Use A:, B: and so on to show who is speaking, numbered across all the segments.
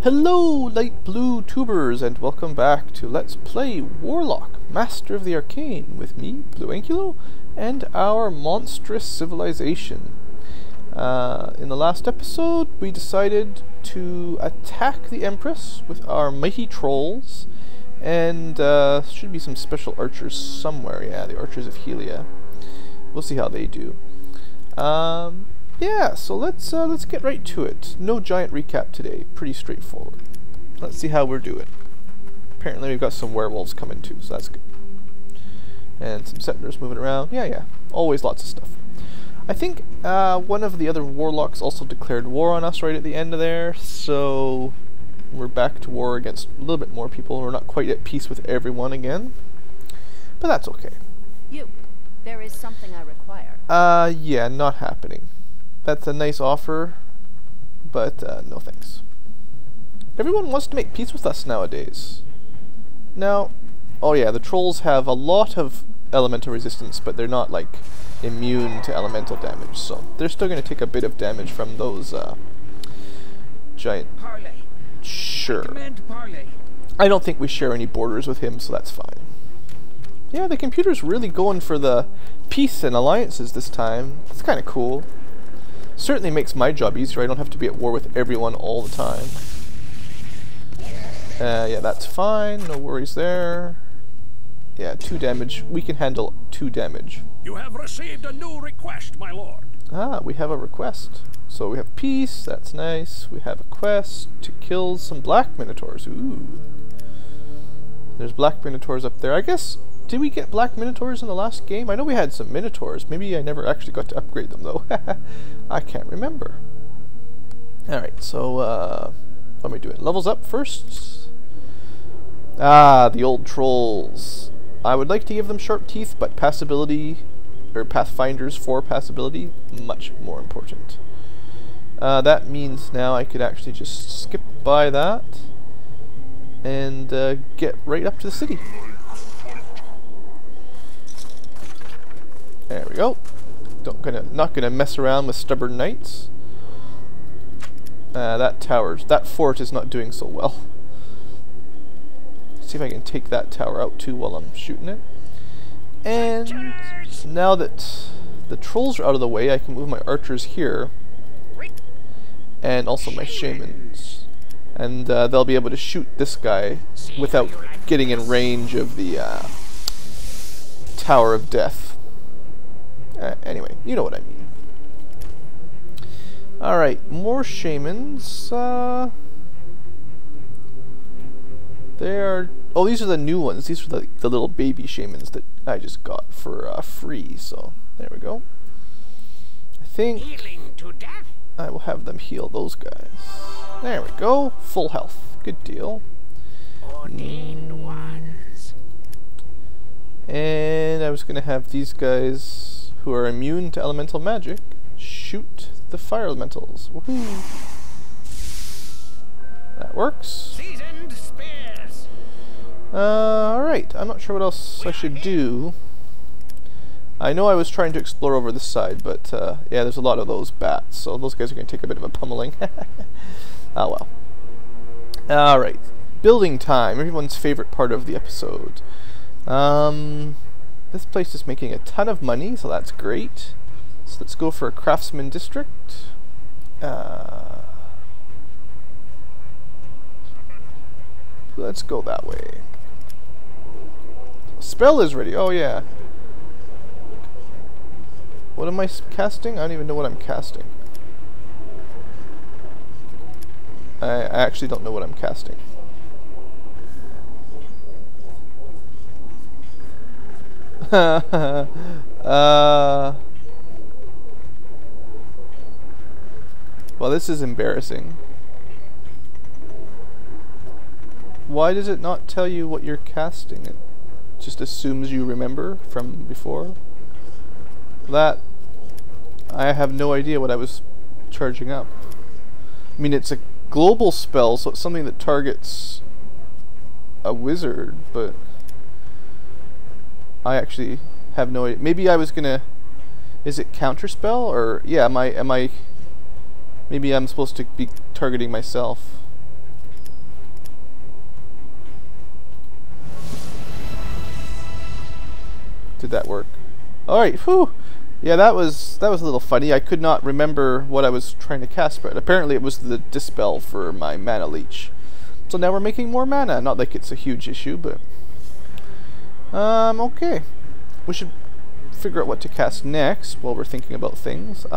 A: Hello, light blue tubers, and welcome back to Let's Play Warlock, Master of the Arcane, with me, Blue Ankylo, and our monstrous civilization. In the last episode, we decided to attack the Empress with our mighty trolls, and should be some special archers somewhere. Yeah, the Archers of Helia. We'll see how they do. Yeah, so let's get right to it. No giant recap today. Pretty straightforward. Let's see how we're doing. Apparently we've got some werewolves coming too, so that's good. And some settlers moving around. Yeah. Always lots of stuff. I think one of the other warlocks also declared war on us right at the end of there, so we're back to war against a little bit more people. We're not quite at peace with everyone again, but that's okay.
B: There is something I require.
A: Yeah, not happening. That's a nice offer, but no thanks. Everyone wants to make peace with us nowadays. Now, oh yeah, the trolls have a lot of elemental resistance, but they're not like immune to elemental damage, so they're still going to take a bit of damage from those giant...
C: Parley.
A: Sure.
C: Parley.
A: I don't think we share any borders with him, so that's fine. Yeah, the computer's really going for the peace and alliances this time. It's kind of cool. Certainly makes my job easier. I don't have to be at war with everyone all the time. Yeah, that's fine. No worries there. Yeah, 2 damage. We can handle 2 damage.
C: You have received a new request, my lord.
A: Ah, we have a request. So we have peace. That's nice. We have a quest to kill some black minotaurs. Ooh. There's black minotaurs up there. I guess... Did we get black minotaurs in the last game? I know we had some minotaurs. Maybe I never actually got to upgrade them though. I can't remember. Alright, so what am I doing? Levels up first? Ah, the old trolls. I would like to give them sharp teeth, but passability, or Pathfinders for passability, much more important. That means now I could actually just skip by that and get right up to the city. There we go. Not gonna mess around with stubborn knights. That fort is not doing so well. See if I can take that tower out too while I'm shooting it. And now that the trolls are out of the way, I can move my archers here, and also my shamans, and they'll be able to shoot this guy without getting in range of the Tower of Death. Anyway, you know what I mean. Alright, more shamans. They are... Oh, these are the new ones. These are the little baby shamans that I just got for free, so there we go. I think I will have them heal those guys. There we go. Full health. Good deal. And I was going to have these guys... who are immune to elemental magic, shoot the fire elementals. Woohoo! That works. Alright, I'm not sure what else I should do. I know I was trying to explore over this side, but yeah, there's a lot of those bats, so those guys are going to take a bit of a pummeling. Oh well. Alright, building time, everyone's favorite part of the episode. This place is making a ton of money, so that's great. So let's go for a craftsman district. Let's go that way. Spell is ready. Oh yeah. What am I casting? I don't even know what I'm casting. I actually don't know what I'm casting. Well, this is embarrassing. Why does it not tell you what you're casting? It just assumes you remember from before. That... I have no idea what I was charging up. I mean, it's a global spell, so it's something that targets a wizard, but... I actually have no idea. Maybe I was gonna... Is it counterspell? Or... Yeah, am I... Maybe I'm supposed to be targeting myself. Did that work? Alright, whew! Yeah, that was a little funny. I could not remember what I was trying to cast, but apparently it was the Dispel for my mana leech. So now we're making more mana. Not like it's a huge issue, but... okay. We should figure out what to cast next while we're thinking about things.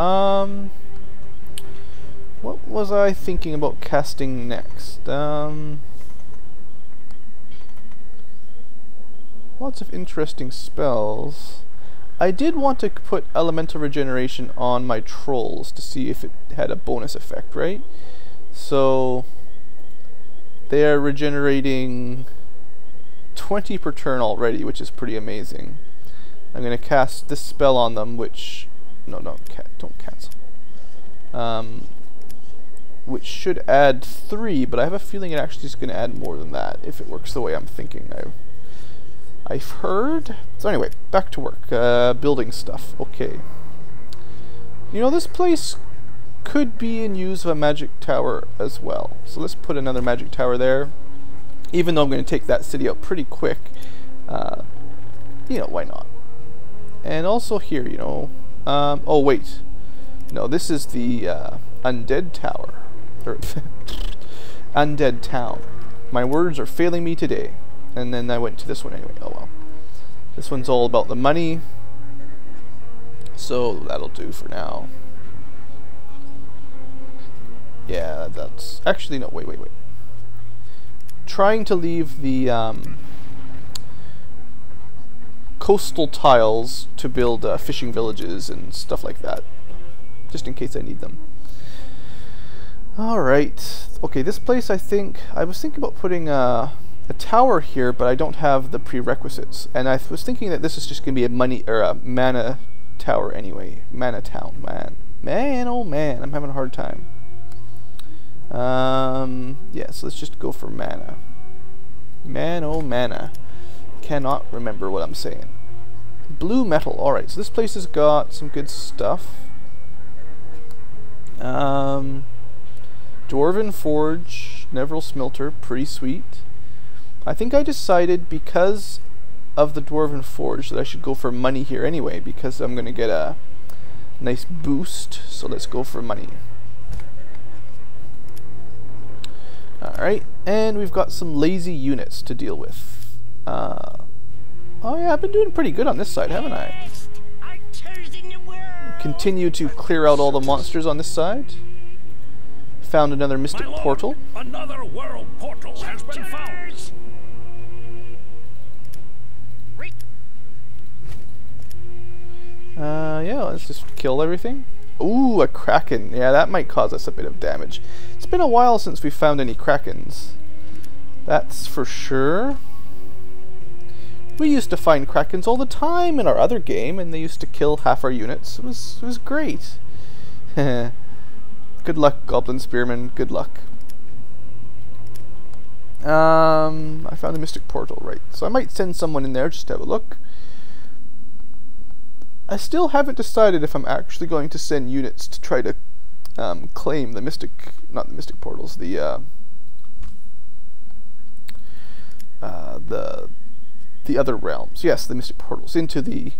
A: What was I thinking about casting next? Lots of interesting spells. I did want to put Elemental Regeneration on my trolls to see if it had a bonus effect, right? So they are regenerating 20 per turn already, which is pretty amazing. I'm going to cast this spell on them, which... No, don't cancel. Which should add 3, but I have a feeling it actually is going to add more than that if it works the way I'm thinking. I've heard. So anyway, back to work. Building stuff. Okay. You know, this place could be in use of a magic tower as well. So let's put another magic tower there. Even though I'm going to take that city out pretty quick. You know, why not? And also here, you know. Oh, wait. No, this is the Undead Tower. Or Undead Town. My words are failing me today. And then I went to this one anyway. Oh well. This one's all about the money. So that'll do for now. Yeah, that's... Actually, no, wait. Trying to leave the coastal tiles to build fishing villages and stuff like that. Just in case I need them. Alright. Okay, this place I was thinking about putting a tower here, but I don't have the prerequisites. And I was thinking that this is just going to be a money or a mana tower anyway. Mana town, man, oh man, I'm having a hard time. Yeah, so let's just go for mana. Man, oh mana. Cannot remember what I'm saying. Blue metal. Alright, so this place has got some good stuff. Dwarven Forge, Neville Smelter, pretty sweet. I think I decided because of the Dwarven Forge that I should go for money here anyway, because I'm going to get a nice boost. So let's go for money. Alright, and we've got some lazy units to deal with. Oh yeah, I've been doing pretty good on this side, haven't I? Continue to clear out all the monsters on this side. Found another mystic portal.
C: Another world portal has been found.
A: Yeah, let's just kill everything. Ooh, a kraken. Yeah, that might cause us a bit of damage. It's been a while since we found any krakens. That's for sure. We used to find krakens all the time in our other game, and they used to kill half our units. It was great. Good luck, Goblin Spearman. Good luck. I found a mystic portal, right. So I might send someone in there just to have a look. I still haven't decided if I'm actually going to send units to try to claim the mystic, not the mystic portals, the other realms. Yes, the mystic portals into the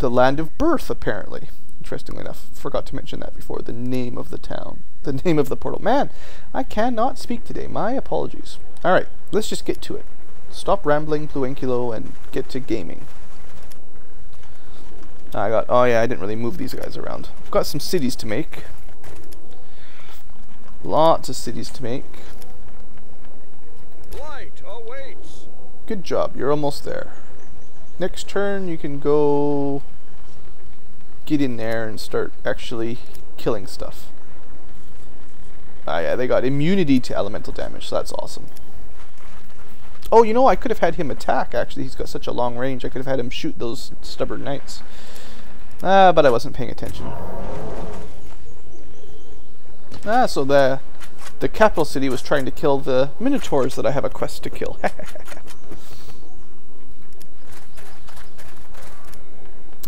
A: land of birth, apparently. Interestingly enough, forgot to mention that before. The name of the town, the name of the portal. Man, I cannot speak today. My apologies. All right, let's just get to it. Stop rambling, Bluenculo, and get to gaming. Oh yeah, I didn't really move these guys around. I've got some cities to make. Lots of cities to make.
C: Light awaits.
A: Good job, you're almost there. Next turn you can go get in there and start actually killing stuff. Ah yeah, they got immunity to elemental damage, so that's awesome. Oh, you know, I could have had him attack, actually. He's got such a long range. I could have had him shoot those stubborn knights. But I wasn't paying attention. So the capital city was trying to kill the minotaurs that I have a quest to kill.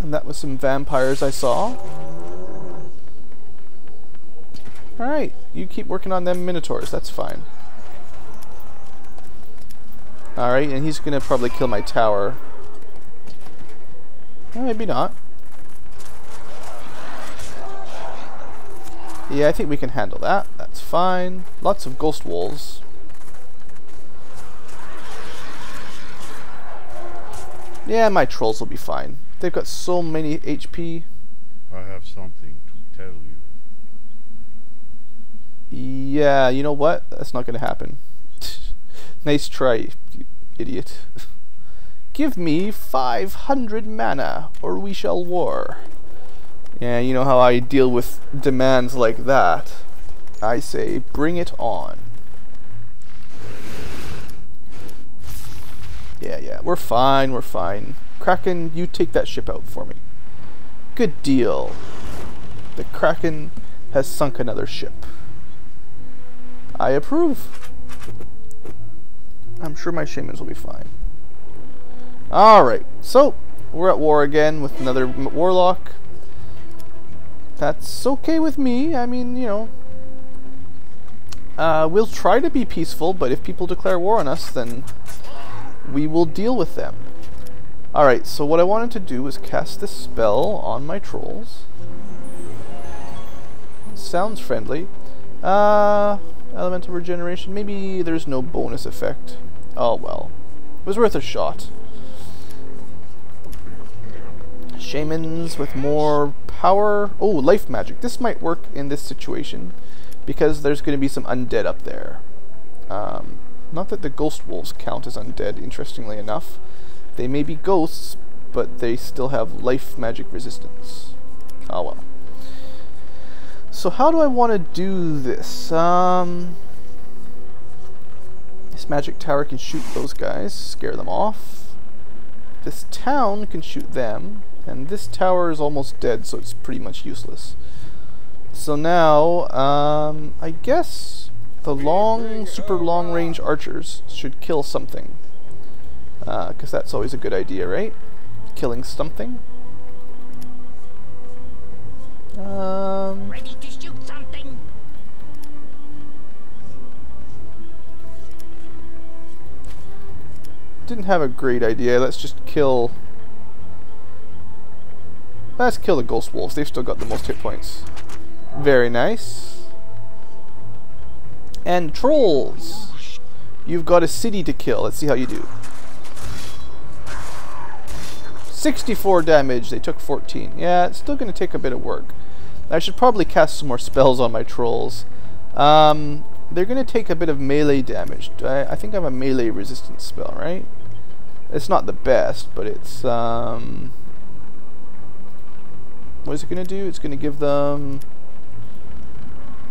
A: And that was some vampires I saw. Alright, you keep working on them minotaurs, that's fine. Alright, and he's gonna probably kill my tower. Maybe not. Yeah, I think we can handle that. That's fine. Lots of ghost wolves. Yeah, my trolls will be fine. They've got so many HP.
D: I have something to tell you.
A: Yeah, you know what? That's not going to happen. Nice try, you idiot. Give me 500 mana, or we shall war. Yeah, you know how I deal with demands like that. I say, bring it on. Yeah, we're fine, we're fine. Kraken, you take that ship out for me. Good deal. The Kraken has sunk another ship. I approve. I'm sure my shamans will be fine. Alright, so we're at war again with another Warlock. That's okay with me. I mean, you know, we'll try to be peaceful, but if people declare war on us, then we will deal with them. Alright, so what I wanted to do was cast this spell on my trolls. Sounds friendly. Elemental regeneration. Maybe there's no bonus effect. Oh well. It was worth a shot. Shamans with more power. Oh, life magic. This might work in this situation because there's going to be some undead up there. Not that the ghost wolves count as undead, interestingly enough. They may be ghosts, but they still have life magic resistance. Oh well. So how do I want to do this? This magic tower can shoot those guys, scare them off. This town can shoot them. And this tower is almost dead, so it's pretty much useless. So now, I guess the super long range archers should kill something. Because that's always a good idea, right? Killing something.
B: Ready to shoot something?
A: Didn't have a great idea. Let's just kill... Let's kill the ghost wolves. They've still got the most hit points. Very nice. And trolls. You've got a city to kill. Let's see how you do. 64 damage. They took 14. Yeah, it's still going to take a bit of work. I should probably cast some more spells on my trolls. They're going to take a bit of melee damage. I think I have a melee resistance spell, right? It's not the best, but it's... What is it going to do? It's going to give them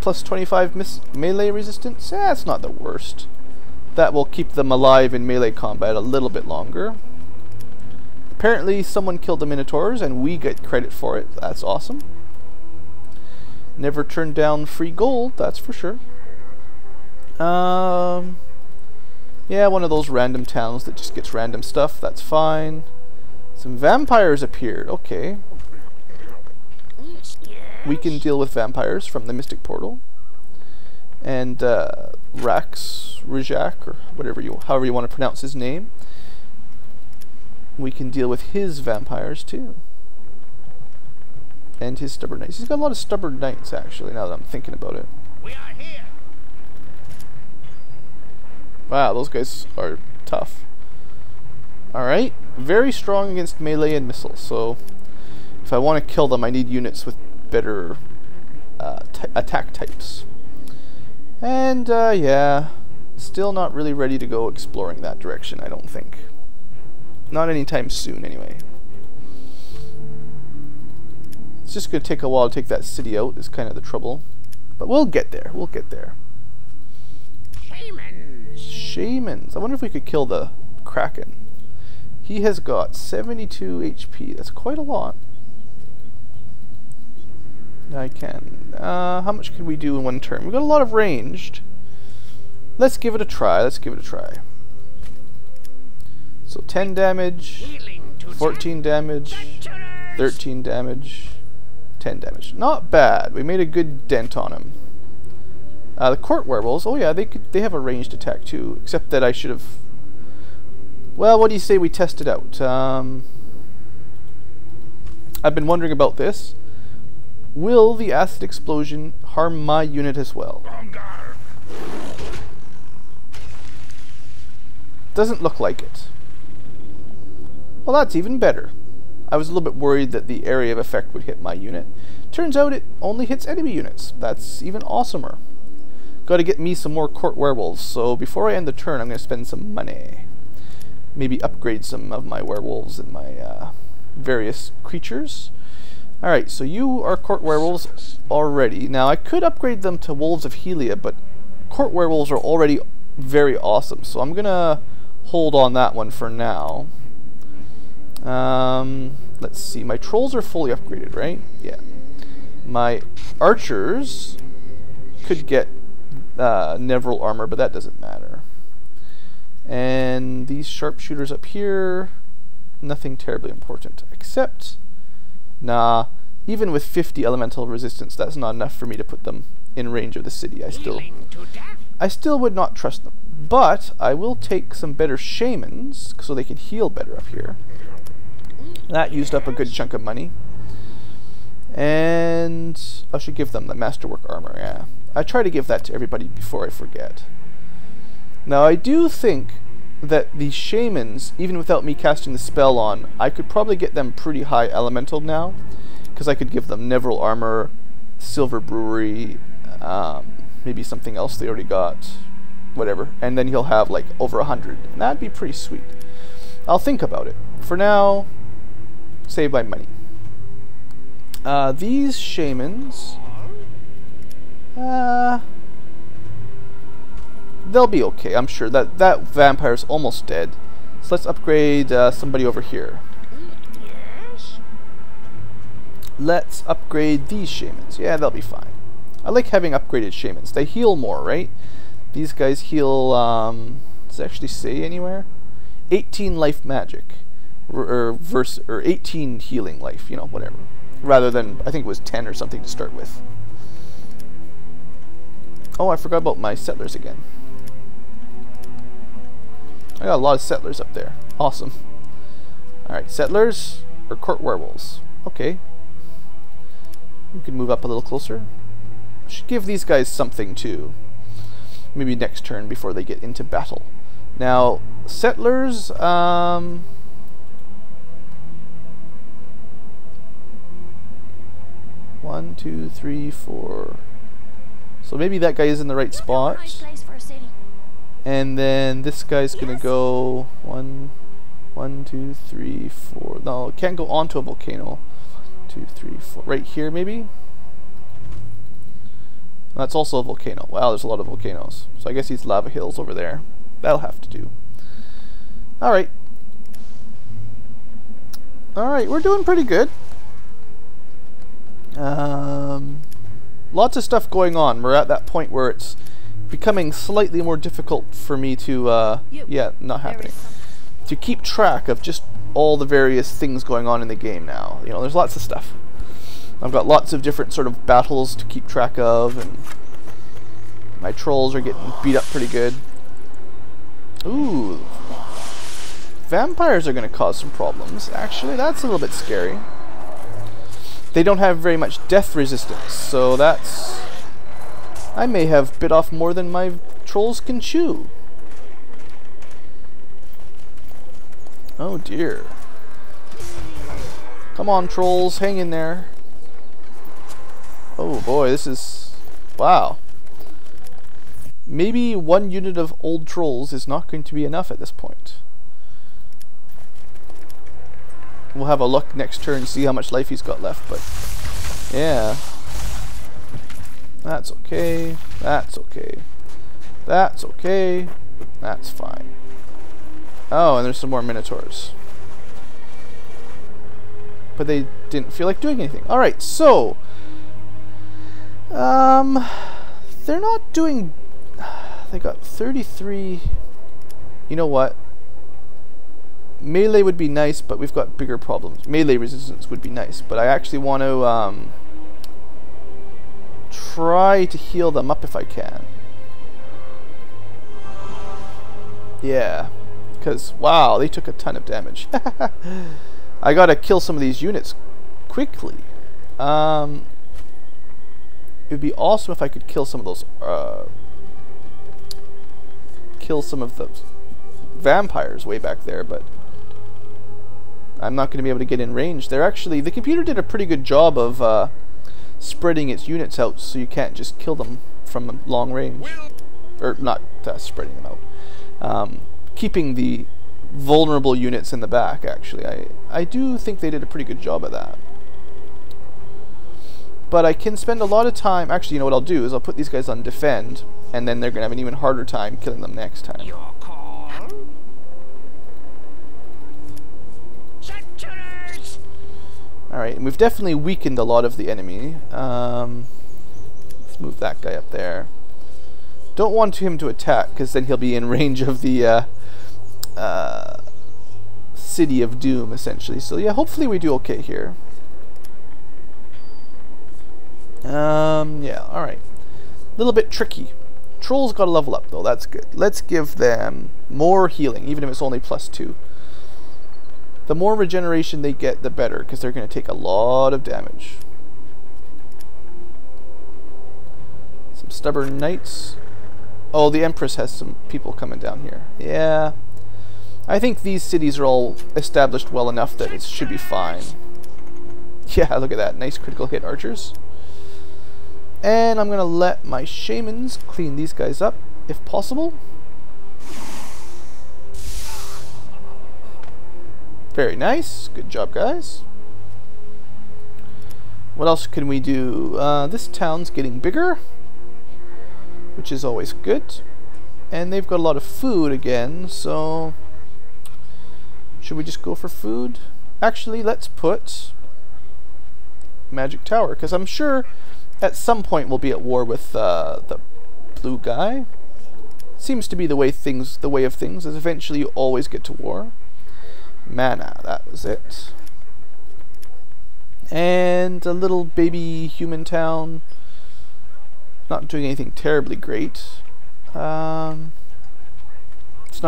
A: plus 25 melee resistance. Yeah, it's not the worst. That will keep them alive in melee combat a little bit longer. Apparently someone killed the Minotaurs and we get credit for it. That's awesome. Never turn down free gold, that's for sure. Yeah, one of those random towns that just gets random stuff. That's fine. Some vampires appeared. Okay. We can deal with vampires from the Mystic Portal. And Rijak, or however you want to pronounce his name. We can deal with his vampires too. And his stubborn knights. He's got a lot of stubborn knights actually, now that I'm thinking about it.
C: We are here.
A: Wow, those guys are tough. Alright, very strong against melee and missiles, so if I want to kill them I need units with better attack types. And yeah, still not really ready to go exploring that direction, I don't think. Not anytime soon anyway. It's just going to take a while to take that city out, is kind of the trouble. But we'll get there, we'll get there. Shamans. I wonder if we could kill the Kraken. He has got 72 HP. That's quite a lot. I can. How much can we do in one turn? We've got a lot of ranged. Let's give it a try. Let's give it a try. So 10 damage, 14 damage, 13 damage, 10 damage. Not bad. We made a good dent on him. The court werewolves. Oh yeah, they have a ranged attack too. Except that I should have. Well, what do you say we test it out? I've been wondering about this. Will the acid explosion harm my unit as well? Doesn't look like it. Well, that's even better. I was a little bit worried that the area of effect would hit my unit. Turns out it only hits enemy units. That's even awesomer. Got to get me some more court werewolves, so before I end the turn I'm going to spend some money. Maybe upgrade some of my werewolves and my various creatures. Alright, so you are court werewolves already. Now I could upgrade them to wolves of Helia, but court werewolves are already very awesome, so I'm going to hold on that one for now. Let's see, my trolls are fully upgraded, right? Yeah. My archers could get Neville armor, but that doesn't matter. And these sharpshooters up here, nothing terribly important, except, nah, even with 50 elemental resistance, that's not enough for me to put them in range of the city. I still would not trust them. But I will take some better shamans, so they can heal better up here. That used up a good chunk of money. And I should give them the masterwork armor, yeah. I try to give that to everybody before I forget. Now I do think that the shamans, even without me casting the spell on, I could probably get them pretty high elemental now. Because I could give them Neville armor, silver brewery, maybe something else they already got. Whatever. And then he'll have like over 100. And that'd be pretty sweet. I'll think about it. For now, save my money. These shamans, they'll be okay, I'm sure. That vampire's almost dead. So let's upgrade somebody over here. Let's upgrade these shamans. Yeah, they'll be fine. I like having upgraded shamans. They heal more, right? These guys heal, does it actually say anywhere? 18 life magic. Or 18 healing life, you know, whatever. Rather than, I think it was 10 or something to start with. Oh, I forgot about my settlers again. I got a lot of settlers up there. Awesome. Alright, settlers or court werewolves. Okay. We can move up a little closer. Should give these guys something too. Maybe next turn before they get into battle. Now, settlers, 1, 2, 3, 4. So maybe that guy is in the right spot. And then this guy's gonna go 1, 2, 3, 4. No, it can't go onto a volcano. 2, 3, 4. Right here, maybe? That's also a volcano. Wow, there's a lot of volcanoes. So I guess these lava hills over there. That'll have to do. Alright. Alright, we're doing pretty good. Lots of stuff going on. We're at that point where it's becoming slightly more difficult for me to, yeah, not happening. To keep track of just all the various things going on in the game now. You know, there's lots of stuff. I've got lots of different sort of battles to keep track of, and my trolls are getting beat up pretty good. Ooh. Vampires are going to cause some problems. Actually, that's a little bit scary. They don't have very much death resistance, so that's... I may have bit off more than my trolls can chew. Oh dear. Come on, trolls, hang in there. Oh boy, this is... wow. Maybe one unit of old trolls is not going to be enough at this point. We'll have a look next turn, see how much life he's got left, but... yeah. That's okay. That's okay. That's okay. That's fine. Oh, and there's some more minotaurs. But they didn't feel like doing anything. Alright, so... they're not doing... they got 33... You know what? Melee would be nice, but we've got bigger problems. Melee resistance would be nice, but I actually want to try to heal them up if I can. Yeah, because wow, they took a ton of damage. I gotta kill some of these units quickly. It would be awesome if I could kill some of those, kill some of the vampires way back there, but I'm not going to be able to get in range. They're actually, the computer did a pretty good job of spreading its units out so you can't just kill them from long range. Or not spreading them out. Keeping the vulnerable units in the back, actually. I do think they did a pretty good job of that. But I can spend a lot of time, actually, you know what I'll do is I'll put these guys on defend, and then they're going to have an even harder time killing them next time.
C: Your call. Sentries!
A: Alright, and we've definitely weakened a lot of the enemy. Let's move that guy up there. Don't want him to attack, because then he'll be in range of the City of Doom, essentially. So yeah, hopefully we do okay here. Yeah, alright. A little bit tricky. Trolls got to level up, though. That's good. Let's give them more healing, even if it's only +2. The more regeneration they get, the better, because they're going to take a lot of damage. Some stubborn knights. Oh, the Empress has some people coming down here. Yeah. I think these cities are all established well enough that it should be fine. Yeah, look at that. Nice critical hit archers. And I'm going to let my shamans clean these guys up, if possible. Very nice. Good job, guys. What else can we do? This town's getting bigger, which is always good. And they've got a lot of food again, so should we just go for food? Actually, let's put Magic Tower, because I'm sure at some point we'll be at war with the blue guy. Seems to be the way of things, is eventually you always get to war. Mana, that was it. And a little baby human town. Not doing anything terribly great. It's not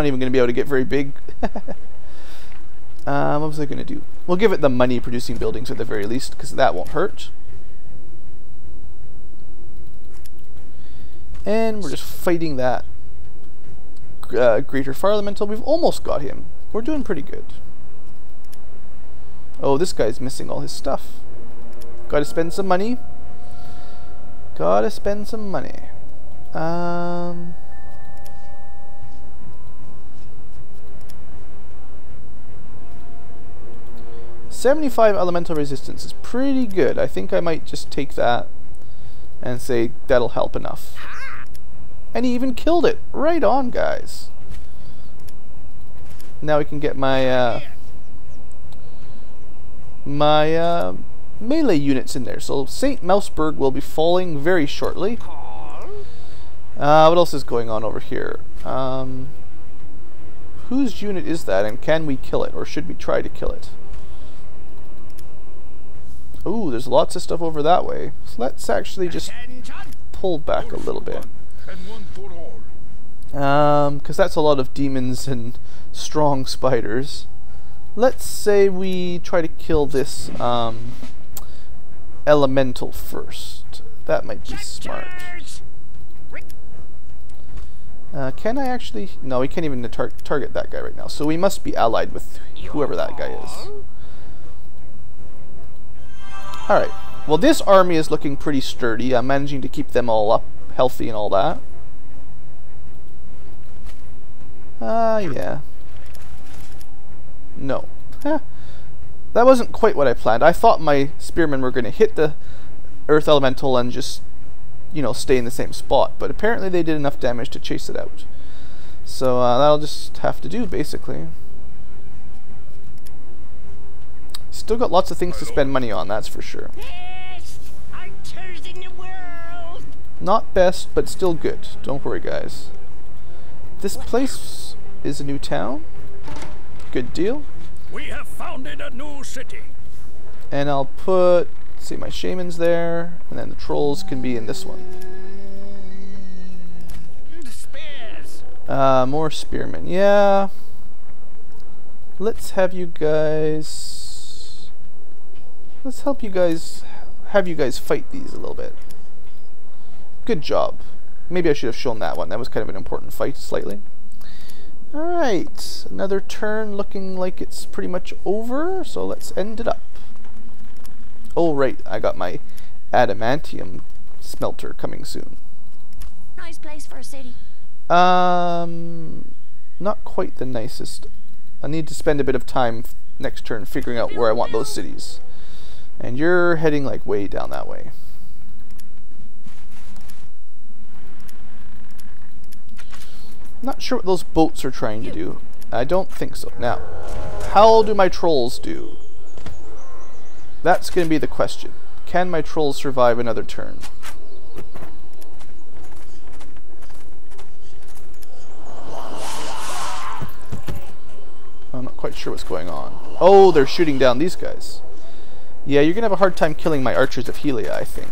A: even going to be able to get very big. What was I going to do? We'll give it the money producing buildings at the very least, because that won't hurt. And we're just fighting that Greater Fire Elemental. We've almost got him. We're doing pretty good. Oh, this guy's missing all his stuff. Gotta spend some money. Gotta spend some money. 75 elemental resistance is pretty good. I think I might just take that and say that'll help enough. And he even killed it. Right on, guys. Now we can get my melee units in there. So St. Mouseburg will be falling very shortly. What else is going on over here? Whose unit is that, and can we kill it, or should we try to kill it? Ooh, there's lots of stuff over that way. So let's actually just pull back a little bit. Because that's a lot of demons and strong spiders. Let's say we try to kill this elemental first. That might be smart. Can I actually... No, we can't even target that guy right now. So we must be allied with whoever that guy is. Alright. Well, this army is looking pretty sturdy. I'm managing to keep them all up, healthy and all that. Yeah. No. That wasn't quite what I planned. I thought my spearmen were going to hit the earth elemental and just, you know, stay in the same spot. But apparently they did enough damage to chase it out. So that'll just have to do, basically. Still got lots of things to spend money on, that's for sure. Not best, but still good. Don't worry, guys. This place is a new town. Good deal.
C: We have founded a new city.
A: And I'll put, see, my shamans there, and then the trolls can be in this one.
C: Spears.
A: More spearmen. Yeah. Let's have you guys... Let's help you guys, have you guys fight these a little bit. Good job. Maybe I should have shown that one. That was kind of an important fight, slightly. Alright, another turn looking like it's pretty much over, so let's end it up. Oh right, I got my adamantium smelter coming soon.
B: Nice place for a city.
A: Not quite the nicest. I need to spend a bit of time next turn figuring out where I want those cities. And you're heading like way down that way. Not sure what those boats are trying to do. I don't think so. Now, how do my trolls do? That's going to be the question. Can my trolls survive another turn? I'm not quite sure what's going on. Oh, they're shooting down these guys. Yeah, you're going to have a hard time killing my archers of Helia, I think.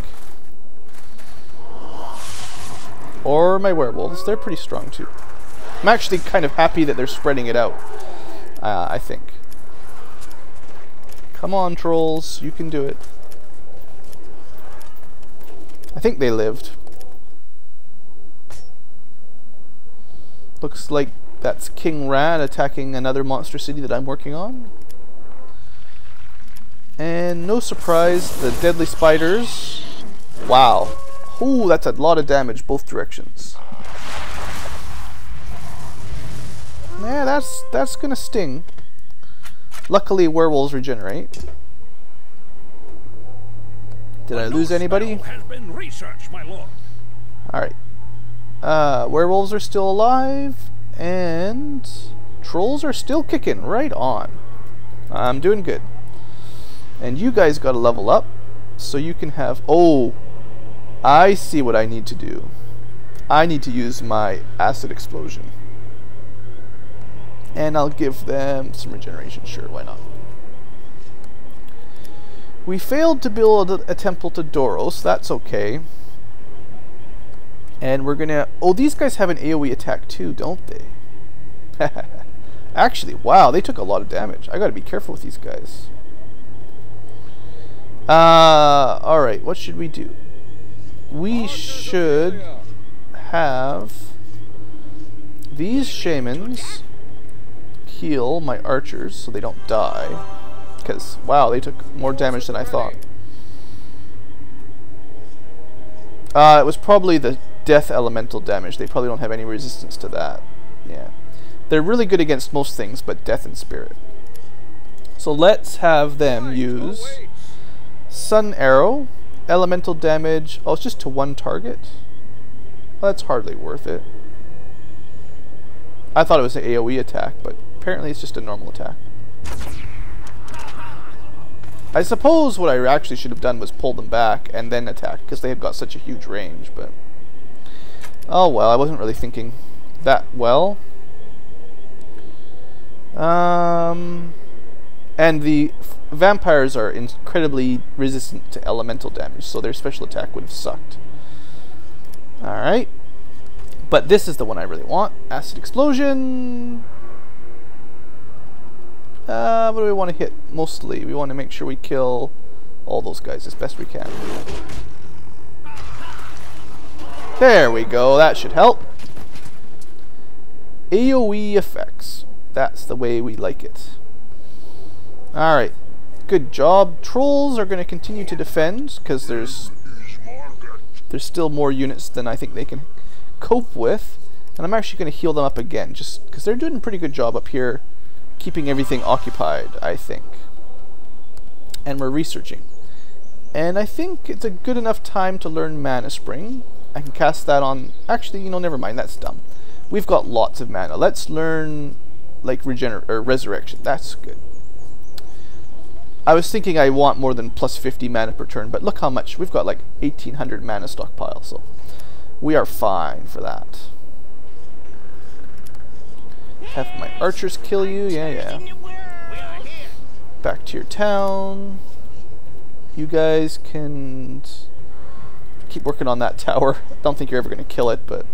A: Or my werewolves. They're pretty strong too. I'm actually kind of happy that they're spreading it out, I think. Come on, trolls. You can do it. I think they lived. Looks like that's King Rad attacking another monster city that I'm working on. And no surprise, the deadly spiders. Wow. Ooh, that's a lot of damage both directions. Yeah, that's gonna sting. Luckily, werewolves regenerate. Did I lose anybody?
C: Has been researched, my lord.
A: Alright. Werewolves are still alive, and trolls are still kicking. Right on. I'm doing good. And you guys gotta level up, so you can have... Oh, I see what I need to do. I need to use my acid explosion. And I'll give them some regeneration. Sure, why not? We failed to build a temple to Doros. That's okay. And we're gonna... Oh, these guys have an AoE attack too, don't they? Actually, wow, they took a lot of damage. I gotta be careful with these guys. Alright, what should we do? We should have these shamans heal my archers so they don't die. Because, wow, they took more damage than I thought. It was probably the death elemental damage. They probably don't have any resistance to that. Yeah. They're really good against most things, but death and spirit. So let's have them use Sun Arrow, elemental damage. Oh, it's just to one target? Well, that's hardly worth it. I thought it was an AoE attack, but apparently it's just a normal attack. I suppose what I actually should have done was pull them back and then attack, because they had got such a huge range, but... Oh well, I wasn't really thinking that well. And the vampires are incredibly resistant to elemental damage, so their special attack would have sucked. Alright. But this is the one I really want. Acid Explosion. What do we want to hit mostly? We want to make sure we kill all those guys as best we can. There we go. That should help. AoE effects. That's the way we like it. Alright. Good job. Trolls are going to continue to defend because there's still more units than I think they can cope with. And I'm actually going to heal them up again just because they're doing a pretty good job up here keeping everything occupied, I think. And we're researching. And I think it's a good enough time to learn Mana Spring. I can cast that on... Actually, you know, never mind. That's dumb. We've got lots of mana. Let's learn, like, Resurrection. That's good. I was thinking I want more than plus 50 mana per turn, but look how much. We've got, like, 1,800 mana stockpile, so... We are fine for that. Have my archers kill you? Yeah. Back to your town. You guys can keep working on that tower. I don't think you're ever going to kill it, but...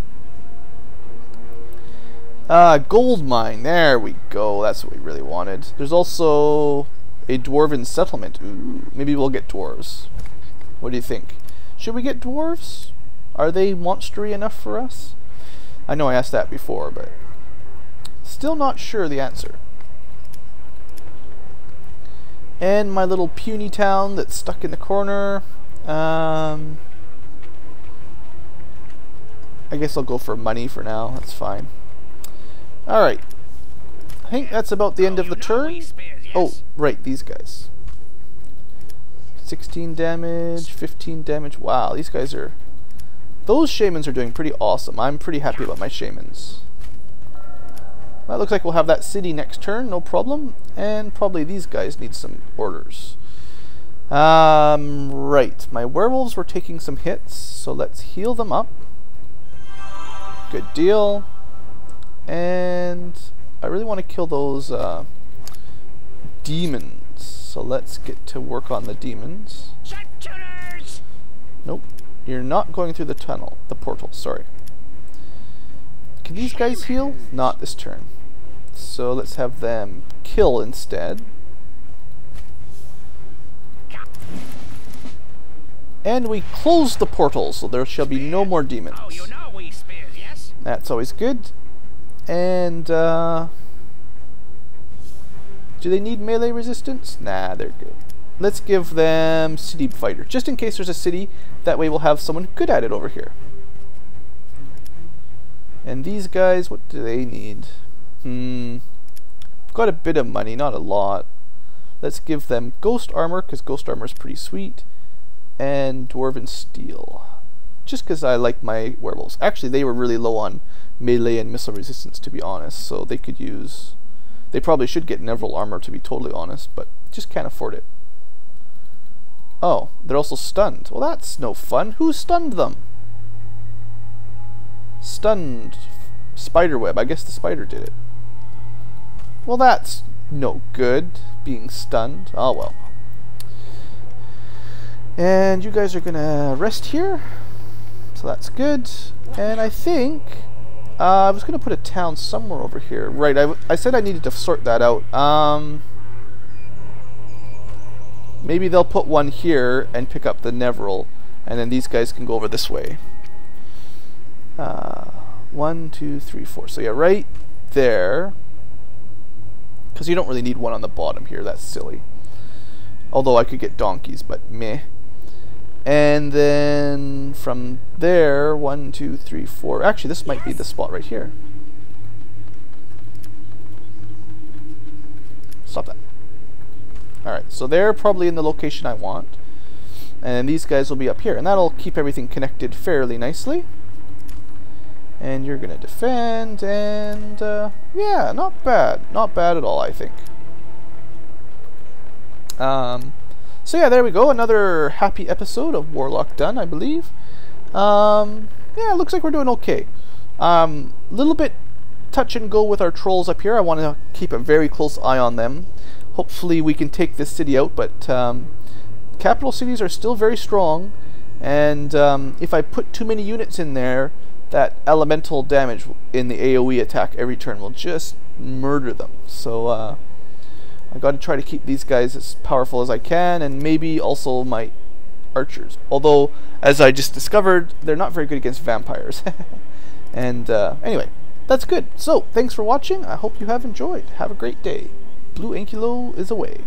A: gold mine. There we go. That's what we really wanted. There's also A dwarven settlement. Ooh, maybe we'll get dwarves. What do you think? Should we get dwarves? Are they monstery enough for us? I know I asked that before, but still not sure the answer. And my little puny town that's stuck in the corner. I guess I'll go for money for now. That's fine. Alright. I think that's about the end of the turn. Oh, right, these guys. 16 damage, 15 damage. Wow, these guys are... Those shamans are doing pretty awesome. I'm pretty happy about my shamans. Well, it looks like we'll have that city next turn, no problem. And probably these guys need some orders. Right. My werewolves were taking some hits, so let's heal them up. Good deal. And I really want to kill those demons. So let's get to work on the demons. Nope. You're not going through the tunnel. The portal, sorry. Can these guys heal? Not this turn. So let's have them kill instead. And we close the portal, so there shall be no more demons. That's always good. And, do they need melee resistance? Nah, they're good. Let's give them city fighter, just in case there's a city. That way we'll have someone good at it over here. And these guys, what do they need? Got a bit of money, not a lot. Let's give them ghost armor, because ghost armor is pretty sweet. And dwarven steel. Just because I like my werewolves. Actually, they were really low on melee and missile resistance, to be honest. So they could use... They probably should get Neville armor, to be totally honest, but just can't afford it. Oh, they're also stunned. Well, that's no fun. Who stunned them? Stunned spiderweb. I guess the spider did it. Well, that's no good, being stunned. Oh, well. And you guys are gonna rest here. So that's good. And I think... I was gonna put a town somewhere over here. Right, I said I needed to sort that out. Maybe they'll put one here and pick up the Neville, and then these guys can go over this way. 1, 2, 3, 4. So yeah, right there. Because you don't really need one on the bottom here. That's silly. Although I could get donkeys, but meh. And then from there, 1, 2, 3, 4. Actually, this might be the spot right here. Stop that. Alright, so they're probably in the location I want. And these guys will be up here. And that'll keep everything connected fairly nicely. And you're going to defend. And, yeah, not bad. Not bad at all, I think. So yeah, there we go. Another happy episode of Warlock done, I believe. Yeah, it looks like we're doing okay. Little bit touch and go with our trolls up here. I want to keep a very close eye on them. Hopefully we can take this city out, but capital cities are still very strong, and if I put too many units in there, that elemental damage in the AoE attack every turn will just murder them. So I got to try to keep these guys as powerful as I can, and maybe also my archers. Although, as I just discovered, they're not very good against vampires. And anyway, that's good. So, thanks for watching. I hope you have enjoyed. Have a great day. Blue Ankylo is away.